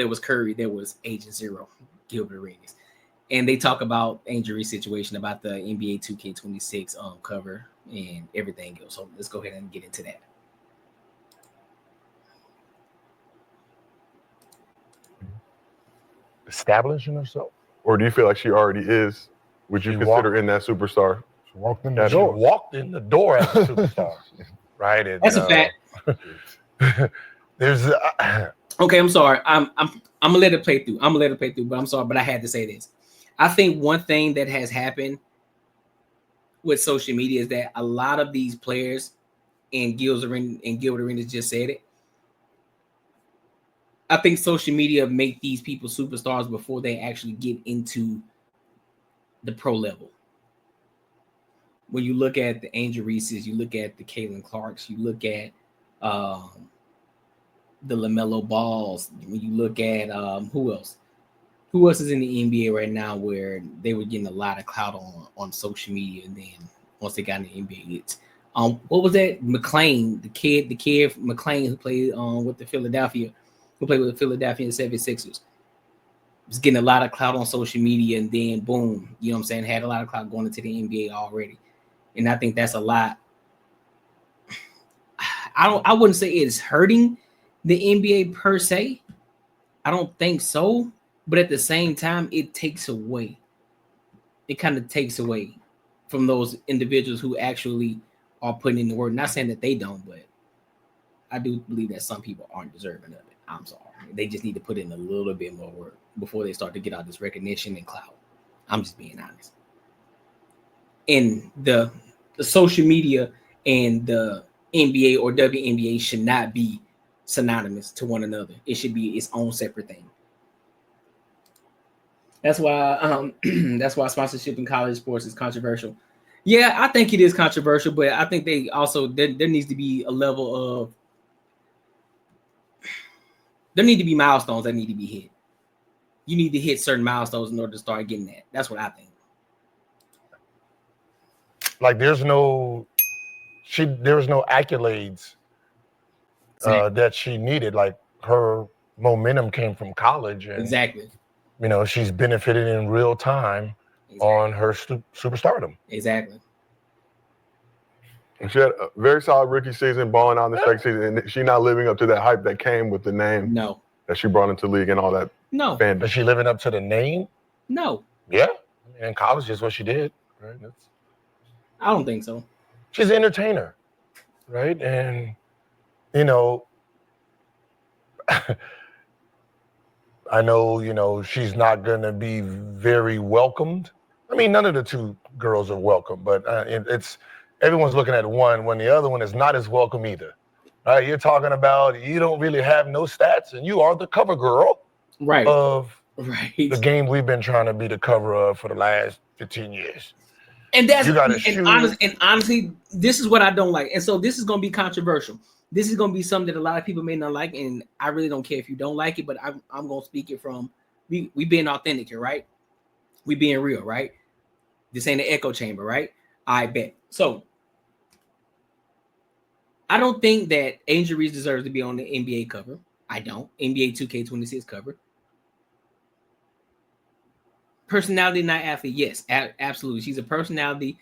there was Curry, there was Agent Zero, Gilbert Arenas. And they talk about Angel Reese situation about the NBA 2K26 cover and everything else. So let's go ahead and get into that. Establishing herself, or do you feel like she already is? Would you consider in that superstar? She walked in the door. She walked in the door as a superstar, right? And, that's a fact. There's okay. I'm sorry. I'm gonna let it play through. But I'm sorry. But I had to say this. I think one thing that has happened with social media is that a lot of these players, and Gilbert Arenas just said it. I think social media make these people superstars before they actually get into the pro level. When you look at the Angel Reeses, you look at the Caitlin Clarks, you look at the LaMelo Balls. When you look at who else? Who else is in the NBA right now where they were getting a lot of clout on social media, and then once they got in the NBA, it's what was that? McClain, the kid McClain who played with the Philadelphia 76ers. Was getting a lot of clout on social media, and then boom, you know what I'm saying, had a lot of clout going into the NBA already. And I think that's a lot. I wouldn't say it's hurting the NBA per se. I don't think so. But at the same time, it takes away. It kind of takes away from those individuals who actually are putting in the work. Not saying that they don't, but I do believe that some people aren't deserving of it. I'm sorry. They just need to put in a little bit more work before they start to get all this recognition and clout. I'm just being honest. And the social media and the NBA or WNBA should not be synonymous to one another. It should be its own separate thing. That's why sponsorship in college sports is controversial. Yeah, I think it is controversial, but I think they also there needs to be a level of there need to be milestones that need to be hit. You need to hit certain milestones in order to start getting that. That's what I think. Like there's no accolades that she needed. Like her momentum came from college, and exactly. You know, she's benefited in real time on her superstardom. Exactly. She had a very solid rookie season, balling out in the second season, and she's not living up to that hype that came with the name that she brought into the league and all that. No. Fandom. Is she living up to the name? No. Yeah. I mean, in college is what she did, right? I don't think so. She's an entertainer, right? And, you know, I know, you know, she's not going to be very welcomed. I mean, none of the two girls are welcome, but it's everyone's looking at one when the other one is not as welcome either. Right? You're talking about you don't really have no stats, and you are the cover girl of the game we've been trying to be the cover of for the last 15 years. And that's honestly, this is what I don't like. And so this is going to be controversial. This is going to be something that a lot of people may not like, and I really don't care if you don't like it, but I'm going to speak it from, we being authentic here, right? We being real, right? This ain't an echo chamber, right? I bet. So, I don't think that Angel Reese deserves to be on the NBA cover. I don't. NBA 2K26 cover. Personality, not athlete. Yes, absolutely. She's a personality.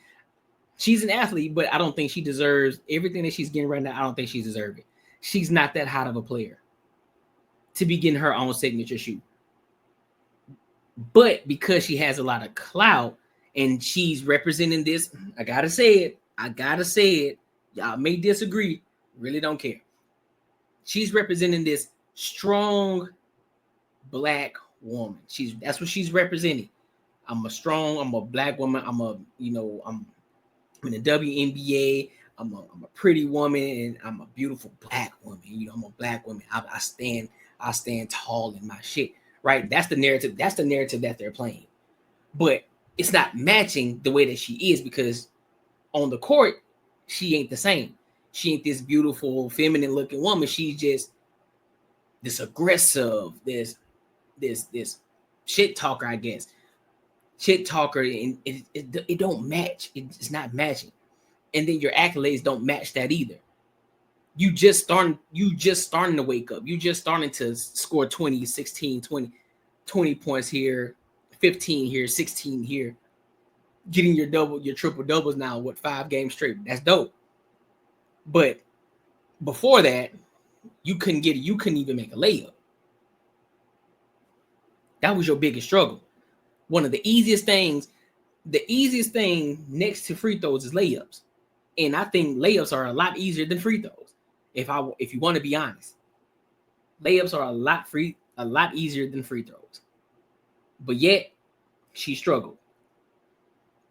She's an athlete, but I don't think she deserves everything that she's getting right now. I don't think she deserves it. She's not that hot of a player to be getting her own signature shoe. But because she has a lot of clout and she's representing this, I gotta say it. Y'all may disagree. Really don't care. She's representing this strong black woman. That's what she's representing. I'm a black woman. I'm in the WNBA. I'm a pretty woman, and I'm a beautiful black woman. You know, I'm a black woman. I stand tall in my shit. Right? That's the narrative. That's the narrative that they're playing. But it's not matching the way that she is, because on the court, she ain't the same. She ain't this beautiful, feminine looking woman. She's just this aggressive, this shit talker, I guess. Shit talker, and it don't match. It's not matching. And then your accolades don't match that either. You just starting to wake up. You just starting to score 20, 16, 20 points here, 15 here, 16 here. Getting your triple doubles now, 5 games straight. That's dope. But before that, you couldn't even make a layup. That was your biggest struggle. One of the easiest thing next to free throws is layups. And I think layups are a lot easier than free throws. If you want to be honest. Layups are a lot easier than free throws. But yet, she struggled.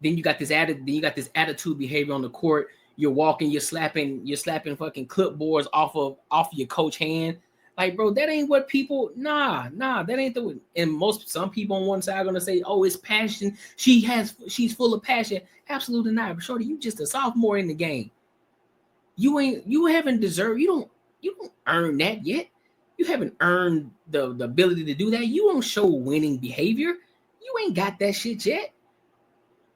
Then you got this attitude behavior on the court. You're walking, you're slapping fucking clipboards off of your coach hand. Like, bro, that ain't what people. Nah, that ain't the. And some people on one side are gonna say, "Oh, it's passion. She's full of passion." Absolutely not. But shorty, you just a sophomore in the game. You haven't deserved. You don't earn that yet. You haven't earned the ability to do that. You don't show winning behavior. You ain't got that shit yet.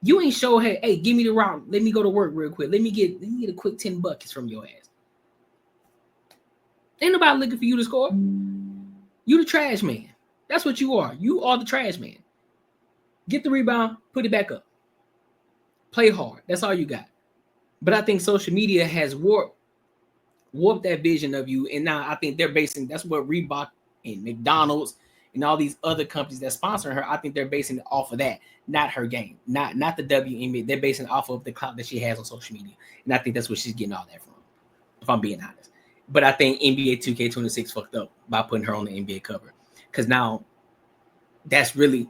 You ain't show, hey, give me the route. Let me go to work real quick. Let me get a quick 10 buckets from your ass. Ain't nobody looking for you to score. You the trash man. That's what you are. You are the trash man. Get the rebound, put it back up. Play hard. That's all you got. But I think social media has warped that vision of you. And now I think that's what Reebok and McDonald's and all these other companies that sponsor her, I think they're basing it off of that, not her game, not the WNBA. They're basing it off of the clout that she has on social media. And I think that's where she's getting all that from, if I'm being honest. But I think NBA 2K26 fucked up by putting her on the NBA cover. Because now that's really,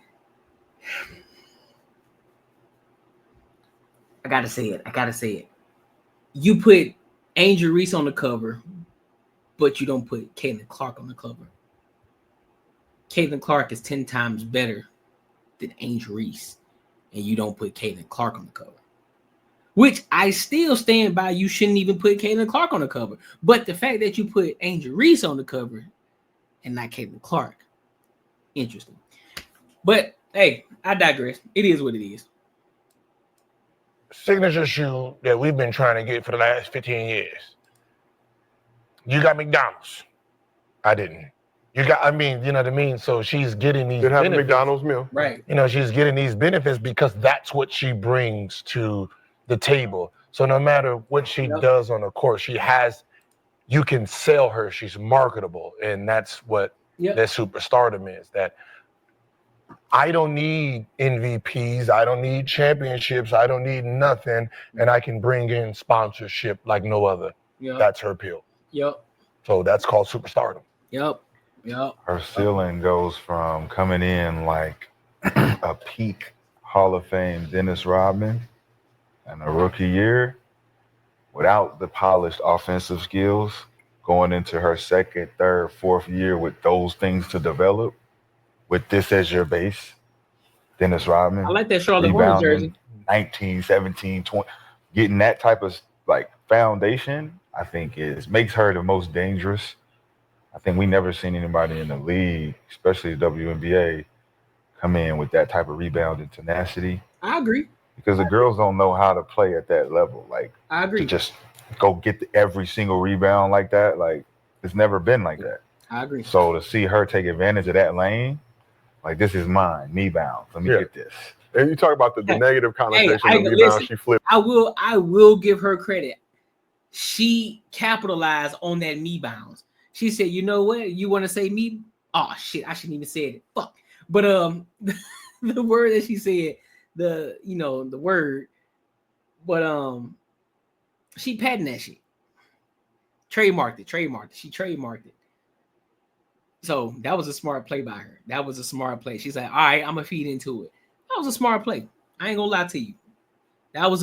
I gotta say it. You put Angel Reese on the cover, but you don't put Caitlin Clark on the cover. Caitlin Clark is 10 times better than Angel Reese, and you don't put Caitlin Clark on the cover. Which I still stand by. You shouldn't even put Caitlin Clark on the cover. But the fact that you put Angel Reese on the cover and not Caitlin Clark, interesting. But hey, I digress. It is what it is. Signature shoe that we've been trying to get for the last 15 years. You got McDonald's. I didn't. You know what I mean? So she's getting these benefits. Have a McDonald's meal. Right. She's getting these benefits because that's what she brings to the table. So no matter what she does on the court, you can sell her. She's marketable. And that's what that superstardom is. That I don't need MVPs. I don't need championships. I don't need nothing. And I can bring in sponsorship like no other. Yep. That's her appeal. Yep. So that's called superstardom. Yep. Her ceiling goes from coming in like a peak Hall of Fame Dennis Rodman in a rookie year without the polished offensive skills, going into her second, third, fourth year with those things to develop, with this as your base. Dennis Rodman. I like that Charlotte Hornets jersey. 19, 17, 20. Getting that type of like foundation, I think makes her the most dangerous. I think we never seen anybody in the league, especially the WNBA, come in with that type of rebound and tenacity. I agree. Because the girls don't know how to play at that level. Like, I agree. To just go get every single rebound like that, like, it's never been like that. I agree. So to see her take advantage of that lane, like, this is mine, me bound. Let me get this. And you talk about the negative connotation of rebound she flipped. I will give her credit. She capitalized on that me bounds. She said, you know what? You want to say me? Oh, shit. I shouldn't even say it. Fuck. But the word that she said, the word, but she patented that shit. Trademarked it. She trademarked it. So that was a smart play by her. That was a smart play. She's like, all right, I'm going to feed into it. That was a smart play. I ain't going to lie to you. That was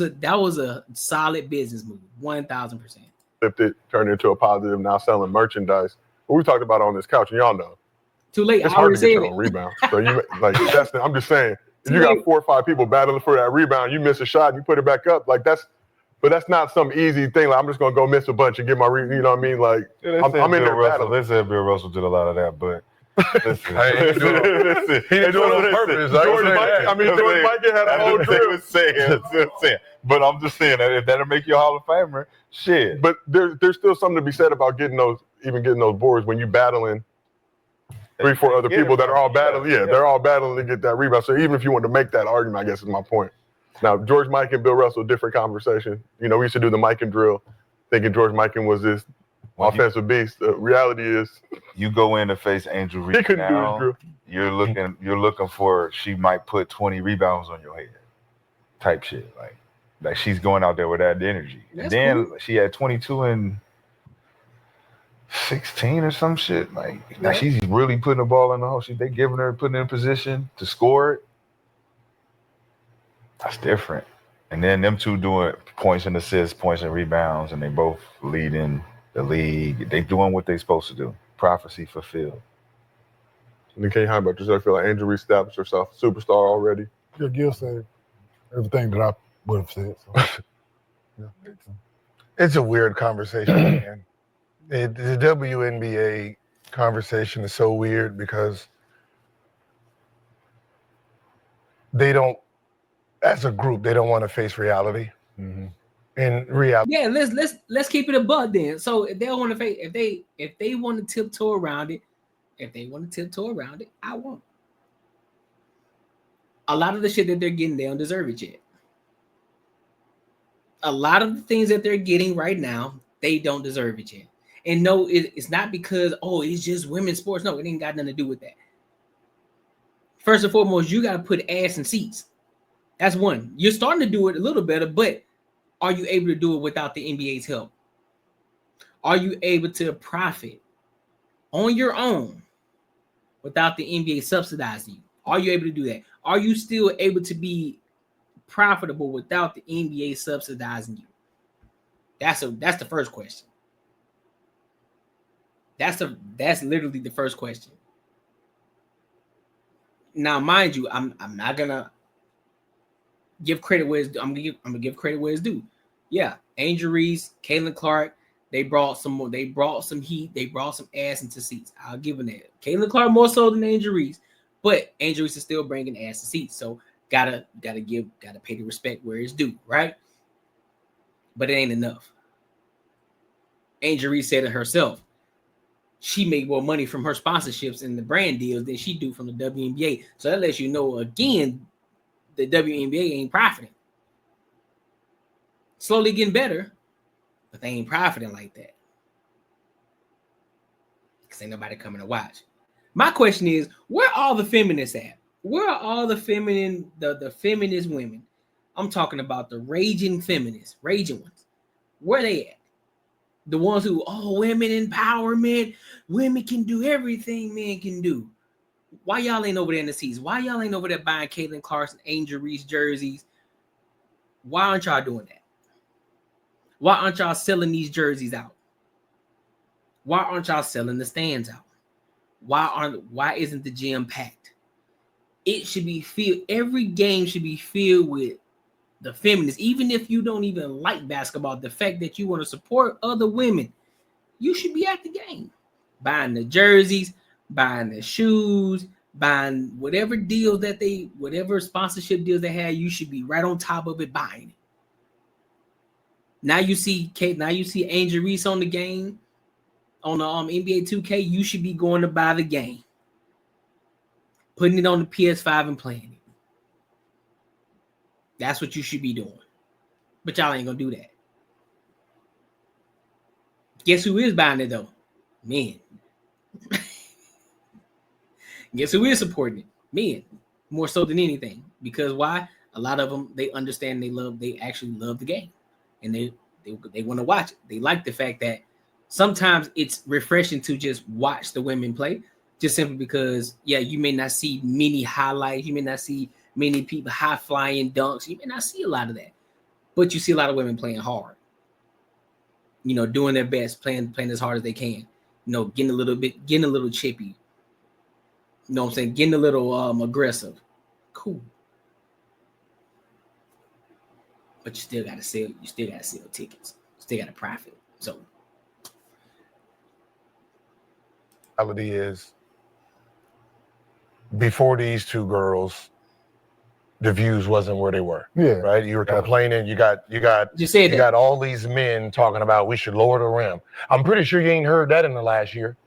a solid business move. 1,000%. Flipped it, turned it into a positive, now selling merchandise. What we talked about on this couch, and y'all know. Too late. It's hard to get your own rebound. So you I'm just saying, if you got 4 or 5 people battling for that rebound, you miss a shot and you put it back up, like that's not some easy thing. Like I'm just gonna go miss a bunch and get my you know what I mean? Like I'm in there battle. They said Bill Russell did a lot of that, but Listen, He didn't do it on purpose. George Mikan had a whole drill. But I'm just saying that if that'll make you a Hall of Famer, shit. But there's still something to be said about getting those boards when you battling 3-4 other people that are all battling. Yeah, they're all battling to get that rebound. So even if you want to make that argument, I guess is my point. Now, George Mikan and Bill Russell, different conversation. You know, we used to do the Mikan drill, thinking George Mikan was this offensive beast. The reality is, you go in to face Angel Reese now, you're looking for, she might put 20 rebounds on your head, type shit. Like she's going out there with that energy. That's and then cool. she had 22 and 16 or some shit. Like she's really putting the ball in the hole. They giving her, putting her in position to score it. That's different. And then them two doing points and assists, points and rebounds, and they both leading the league. They doing what they supposed to do. Prophecy fulfilled. And then Tiege Hanley, about yourself, feel like Angel Reese established herself superstar already. Yeah, Gil said everything that I would have said. So. Yeah. It's a weird conversation, man. The WNBA conversation is so weird because they don't, as a group, they don't want to face reality. Mm-hmm. And reality. Yeah, let's keep it a buck then. So if they don't want to face, if they want to tiptoe around it, I won't. A lot of the shit that they're getting, they don't deserve it yet. A lot of the things that they're getting right now, they don't deserve it yet. And no, it's not because, it's just women's sports. No, it ain't got nothing to do with that. First and foremost, you got to put ass in seats. That's one. You're starting to do it a little better, but are you able to do it without the NBA's help? Are you able to profit on your own without the NBA subsidizing you? Are you able to do that? Are you still able to be profitable without the NBA subsidizing you? That's the first question. That's literally the first question. Now, mind you, I'm not gonna give credit where it's due. I'm gonna give credit where it's due. Yeah, Angel Reese, Caitlin Clark, they brought some more. They brought some heat. They brought some ass into seats. I'll give them that. Caitlin Clark more so than Angel Reese, but Angel Reese is still bringing ass to seats. So gotta pay the respect where it's due, right? But it ain't enough. Angel Reese said it herself. She made more money from her sponsorships and the brand deals than she do from the WNBA. So that lets you know, again, the WNBA ain't profiting. Slowly getting better, but they ain't profiting like that. Because ain't nobody coming to watch. My question is, where are all the feminists at? Where are all the the feminist women? I'm talking about the raging feminists, raging ones. Where they at? The ones who, women empowerment, women can do everything men can do. Why y'all ain't over there in the seats? Why y'all ain't over there buying Caitlin Clarkson, Angel Reese jerseys? Why aren't y'all doing that? Why aren't y'all selling these jerseys out? Why aren't y'all selling the stands out? Why isn't the gym packed? It should be filled. Every game should be filled with the feminists. Even if you don't even like basketball, the fact that you want to support other women, you should be at the game, buying the jerseys, buying the shoes, buying whatever deals whatever sponsorship deals they have. You should be right on top of it, buying it. Now you see Angel Reese on the game, on the NBA 2K. You should be going to buy the game, putting it on the PS5 and playing it. That's what you should be doing. But y'all ain't gonna do that. Guess who is buying it though? Men. Guess who is supporting it? Men. More so than anything. Because why? A lot of them, they understand they actually love the game. And they want to watch it. They like the fact that sometimes it's refreshing to just watch the women play. Just simply because, you may not see many highlights. You may not see many people high-flying dunks. You may not see a lot of that. But you see a lot of women playing hard. Doing their best, playing as hard as they can. Getting a little chippy. You know what I'm saying? Getting a little aggressive. Cool. But you still gotta sell tickets. You still gotta profit. So reality is before these two girls, the views wasn't where they were. Yeah. Right. You were complaining. You got all these men talking about we should lower the rim. I'm pretty sure you ain't heard that in the last year.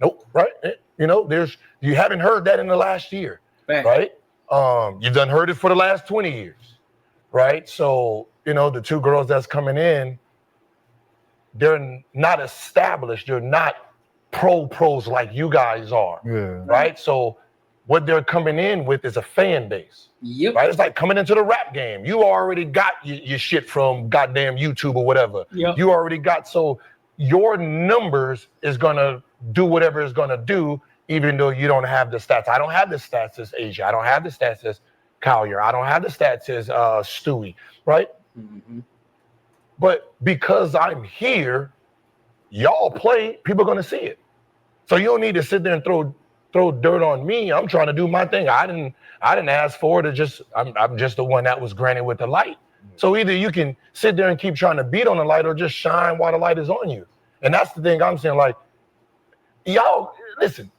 Nope. Right. You know, you haven't heard that in the last year. Right. You've done heard it for the last 20 years. Right. So, you know, the two girls that's coming in, they're not established. They're not pros like you guys are. Yeah. Right. So what they're coming in with is a fan base. Yep. Right. It's like coming into the rap game. You already got your shit from goddamn YouTube or whatever. Yep. You already got, so your numbers is gonna do whatever it's gonna do, even though you don't have the stats. I don't have the stats as Asia. I don't have the stats as Collier. I don't have the stats as Stewie. Right. Mm-hmm. But because I'm here, y'all play, people are gonna see it. So you don't need to sit there and throw dirt on me. I'm trying to do my thing. I didn't ask for it. I'm just the one that was granted with the light. So either you can sit there and keep trying to beat on the light or just shine while the light is on you. And that's the thing I'm saying, like, y'all, listen,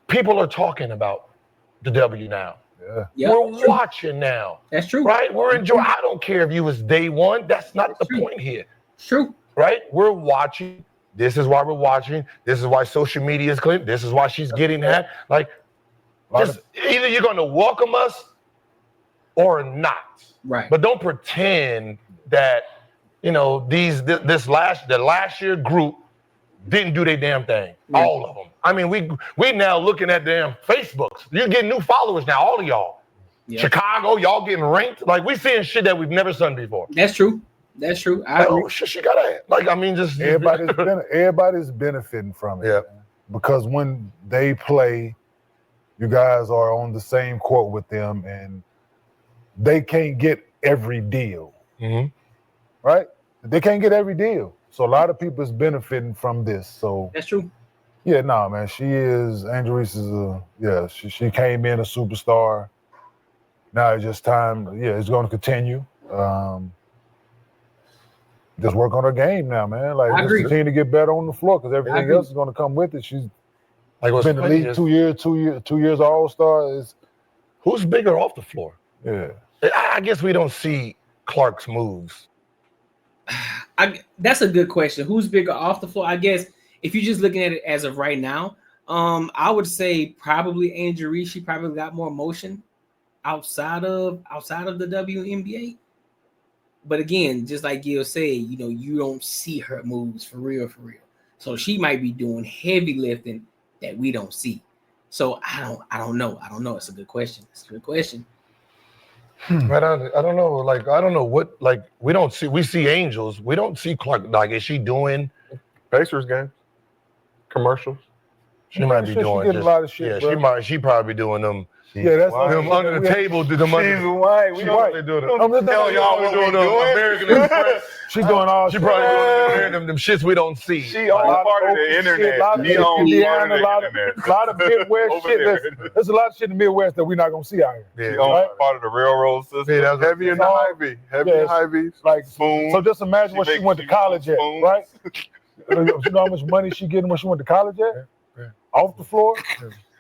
people are talking about the W now. Yeah. Yep. We're watching now. That's true. Right? We're enjoying. I don't care if you was day one. That's not the point here. It's true. Right? We're watching. This is why we're watching. This is why social media is clean. This is why she's getting hacked. Like, just either you're going to welcome us or not. Right. But don't pretend that, you know, the last year group didn't do their damn thing. Right. All of them. I mean, we now looking at damn Facebooks. You're getting new followers now, all of y'all. Yep. Chicago, y'all getting ranked. Like, we seeing shit that we've never seen before. That's true. That's true. I agree. Oh shit, she got a, like, I mean, just everybody's benefiting from it. Yeah. Because when they play, you guys are on the same court with them, and they can't get every deal. Mm-hmm. Right? They can't get every deal. So a lot of people is benefiting from this. So That's true. yeah, no, man. Angel Reese is she came in a superstar. Now it's just time. Yeah, it's going to continue. Just work on her game now, man. Like, just continue to get better on the floor because everything else is going to come with it. She's like, been in the league 2 years All-Star. Who's bigger off the floor? Yeah. I guess we don't see Clark's moves. That's a good question. Who's bigger off the floor? I guess if you're just looking at it as of right now, I would say probably Angel Reese. She probably got more motion outside of the WNBA. But again, just like Gil said, you know, you don't see her moves for real. So she might be doing heavy lifting that we don't see. So I don't know. It's a good question. But I don't know. Like, I don't know what, like, we see Angels. We don't see Clark. Like, is she doing Pacers game? Commercials? She might be doing a lot of shit. Yeah, she probably doing them. Yeah, that's them under the table. Do them under. She's white. We know what they're doing. I'm just Tell y'all what we're doing. American Express. She's doing all. She probably doing them shits we don't see. She owns part of the internet. A lot of Midwest shit. There's a lot of shit in the Midwest that we're not gonna see out here. She owns part of the railroad system. Yeah, that's Heavy in the Hy-Vee. Like, spoons. So just imagine what she went to college at, right? You know how much money she getting when she went to college at? Yeah. Off the floor?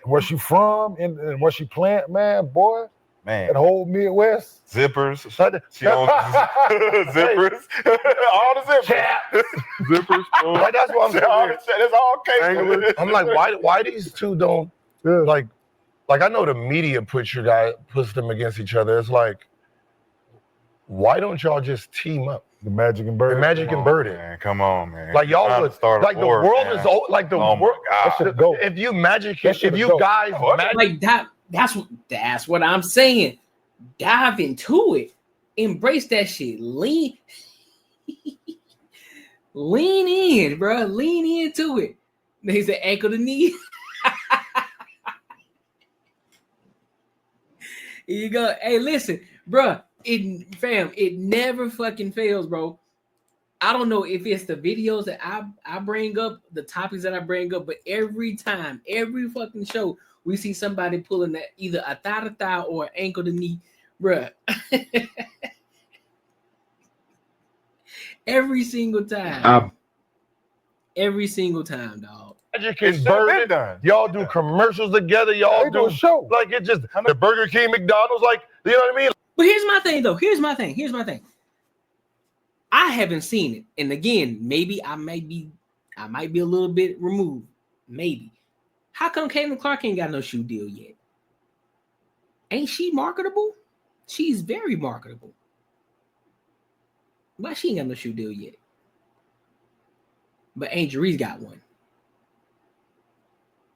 Where she from and where she playing, man, boy. Man. That whole Midwest. Zippers. She owns zippers. All the zippers. Zippers. Like, that's what I'm saying. It's all case. I'm like, why these two don't like I know the media puts them against each other. It's like, why don't y'all just team up? The Magic and Bird. Man, come on, man. Like, y'all would start like the world is like the world. That should go. If you guys like that, that's what I'm saying. Dive into it, embrace that shit. Lean in, bro. Lean into it. They say ankle to knee. Here you go. Hey, listen, bro. It never fucking fails, bro. I don't know if it's the videos that I bring up, the topics that I bring up, but every time, every fucking show, we see somebody pulling that either a thigh to thigh or ankle to knee, bruh. Every single time. Every single time, dog. Magic It and should have been Bird. done. Y'all do commercials together. Y'all They do a show. like it just the Burger King, McDonald's, like you know what I mean. But here's my thing, though. Here's my thing. I haven't seen it, and again, maybe I might be a little bit removed. Maybe. How come Caitlin Clark ain't got no shoe deal yet? Ain't she marketable? She's very marketable. Why she ain't got no shoe deal yet? But Angel Reese got one.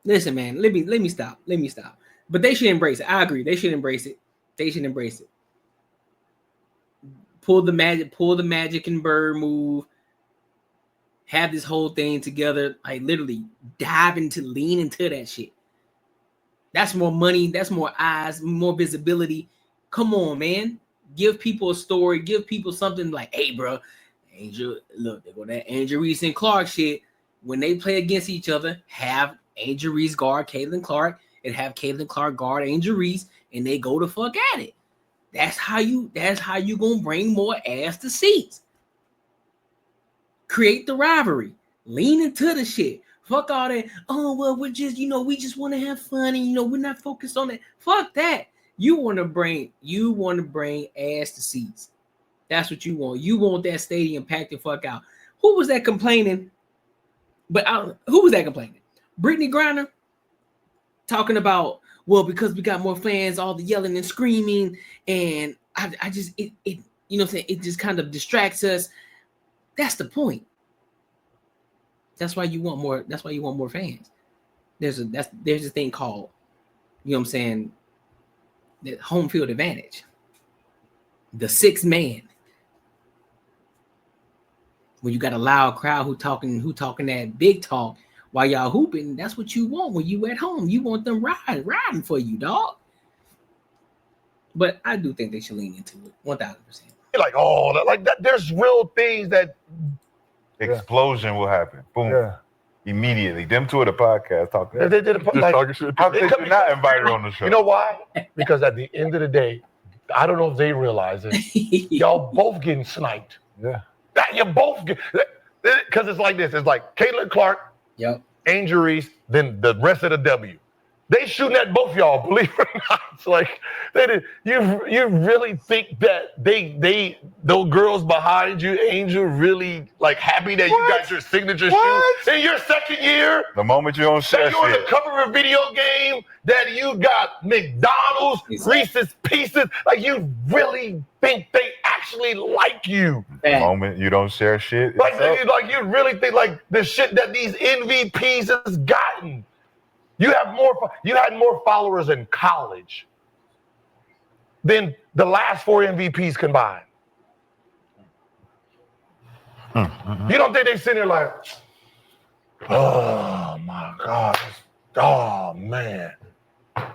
Listen, man, let me stop. But they should embrace it. I agree. They should embrace it. Pull the magic and Bird move. Have this whole thing together. Like literally lean into that shit. That's more money. That's more eyes, more visibility. Come on, man. Give people a story. Give people something like, hey, bro, Angel, look, they go that Angel Reese and Clark shit. When they play against each other, have Angel Reese guard Caitlin Clark and have Caitlin Clark guard Angel Reese, and they go the fuck at it. That's how you gonna bring more ass to seats. Create the rivalry. Lean into the shit. Fuck all that. Oh, well, we just want to have fun and we're not focused on it. Fuck that. You want to bring ass to seats. That's what you want. You want that stadium packed the fuck out. Who was that complaining? Who was that complaining? Brittany Griner talking about, well, because we got more fans, all the yelling and screaming, and I just it you know what I'm saying, it just kind of distracts us. That's the point. That's why you want more. That's why you want more fans. There's a thing called, you know what I'm saying, the home field advantage. The sixth man. When you got a loud crowd who talking that big talk while y'all hooping, that's what you want when you at home. You want them riding for you, dog. But I do think they should lean into it 1,000%. Like that. There's real things that Explosion will happen. Boom. Yeah. Immediately. Them two at the podcast talking. they did talking shit. How could you not invite her on the show? You know why? Because at the end of the day, I don't know if they realize it. Y'all both getting sniped. Yeah. You both get, because it's like this. It's like Caitlin Clark, Yep. Angel Reese, then the rest of the W. They shooting at both y'all, believe it or not. It's like you really think that those girls behind you, Angel, really like happy that you got your signature shoe in your second year? The moment you don't share That you're on shit. the cover of a video game, that you got McDonald's, Reese's Pieces. Like you really think they actually like you? The moment you don't share shit. Like you really think like the shit that these MVPs has gotten. You had more followers in college than the last 4 MVPs combined. You don't think they sitting there like, oh my God, oh man,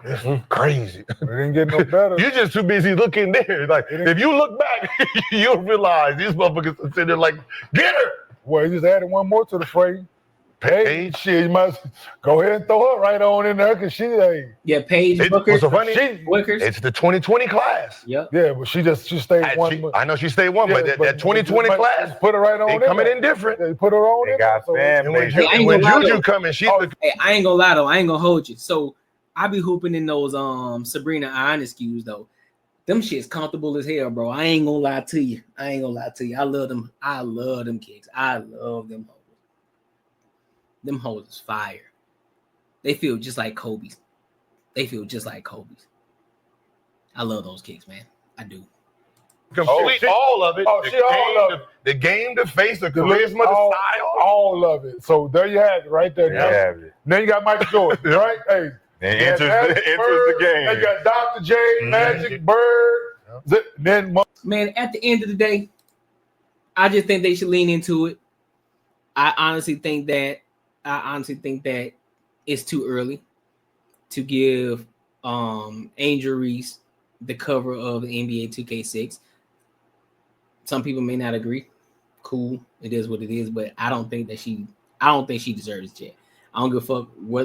this is crazy. It didn't get no better. You're just too busy looking there. Like if you look back, you'll realize these motherfuckers are sitting there like, get her. Well, he just added one more to the fray. Paige, shit, you must go ahead and throw her right on in there because Paige Booker. It's the 2020 class. Yep. Yeah, but she stayed one. I know she stayed one, but that 2020 class, put her right on. They coming in different. They put her on. They got fan base. And when Juju coming, she's Hey, I ain't gonna lie though. I ain't gonna hold you. So I be hooping in those Sabrina Ionescues though. Them shit's comfortable as hell, bro. I ain't gonna lie to you. I love them. I love them kicks. I love them hoes. Them hoes is fire. They feel just like Kobe's. I love those kicks, man. I do. complete all of it. Oh, she all of it. The game, the face, the charisma, the style. All of it. So there you have it right there. Then you got Michael Jordan, right? Hey. And enters the game. They got Dr. J, Magic, Bird. Then man, at the end of the day, I just think they should lean into it. I honestly think that it's too early to give Angel Reese the cover of the NBA 2K6. Some people may not agree. Cool, it is what it is, but I don't think she deserves it yet. I don't give a fuck whether